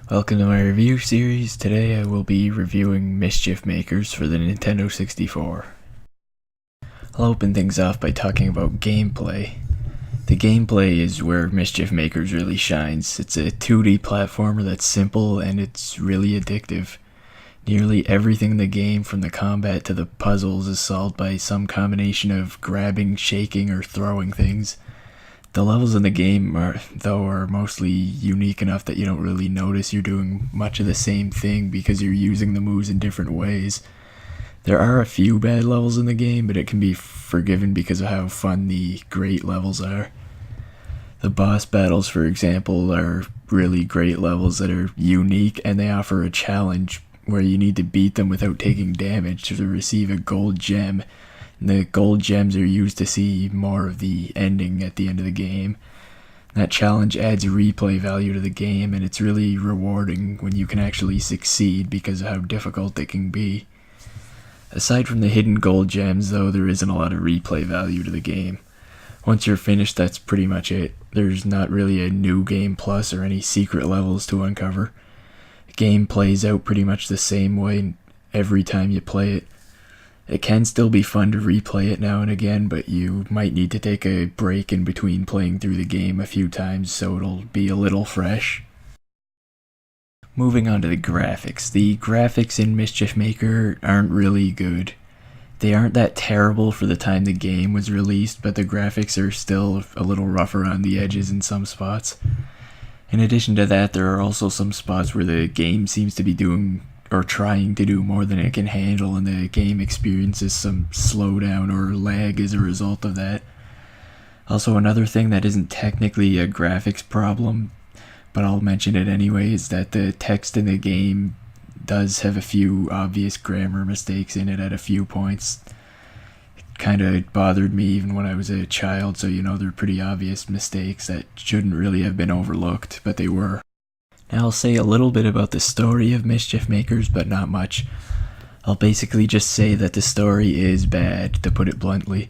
Welcome to my review series. Today I will be reviewing Mischief Makers for the Nintendo 64. I'll open things off by talking about gameplay. The gameplay is where Mischief Makers really shines. It's a 2D platformer that's simple and it's really addictive. Nearly everything in the game, from the combat to the puzzles, is solved by some combination of grabbing, shaking, or throwing things. The levels in the game are mostly unique enough that you don't really notice you're doing much of the same thing because you're using the moves in different ways. There are a few bad levels in the game, but it can be forgiven because of how fun the great levels are. The boss battles, for example, are really great levels that are unique, and they offer a challenge where you need to beat them without taking damage to receive a gold gem. The gold gems are used to see more of the ending at the end of the game. That challenge adds replay value to the game, and it's really rewarding when you can actually succeed because of how difficult it can be. Aside from the hidden gold gems, though, there isn't a lot of replay value to the game. Once you're finished, that's pretty much it. There's not really a new game plus or any secret levels to uncover. The game plays out pretty much the same way every time you play it. It can still be fun to replay it now and again, but you might need to take a break in between playing through the game a few times so it'll be a little fresh. Moving on to the graphics. The graphics in Mischief Maker aren't really good. They aren't that terrible for the time the game was released, but the graphics are still a little rough around the edges in some spots. In addition to that, there are also some spots where the game seems to be doing or trying to do more than it can handle, and the game experiences some slowdown or lag as a result of that. Also, another thing that isn't technically a graphics problem, but I'll mention it anyway, is that the text in the game does have a few obvious grammar mistakes in it at a few points. It kind of bothered me even when I was a child, so they're pretty obvious mistakes that shouldn't really have been overlooked, but they were. Now I'll say a little bit about the story of Mischief Makers, but not much. I'll basically just say that the story is bad, to put it bluntly.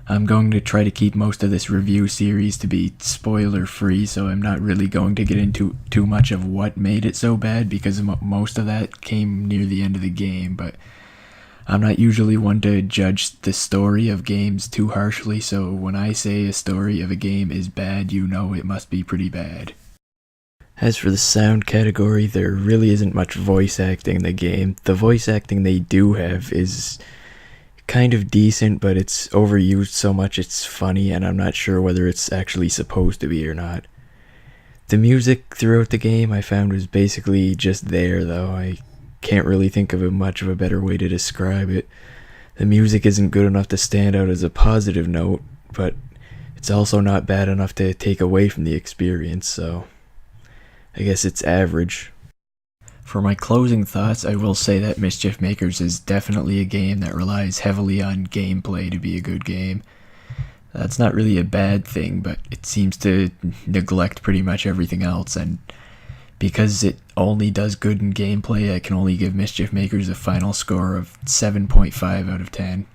I'm going to try to keep most of this review series to be spoiler-free, so I'm not really going to get into too much of what made it so bad, because most of that came near the end of the game, but I'm not usually one to judge the story of games too harshly, so when I say a story of a game is bad, it must be pretty bad. As for the sound category, there really isn't much voice acting in the game. The voice acting they do have is kind of decent, but it's overused so much it's funny, and I'm not sure whether it's actually supposed to be or not. The music throughout the game I found was basically just there, though. I can't really think of much of a better way to describe it. The music isn't good enough to stand out as a positive note, but it's also not bad enough to take away from the experience, so I guess it's average. For my closing thoughts, I will say that Mischief Makers is definitely a game that relies heavily on gameplay to be a good game. That's not really a bad thing, but it seems to neglect pretty much everything else, and because it only does good in gameplay, I can only give Mischief Makers a final score of 7.5 out of 10.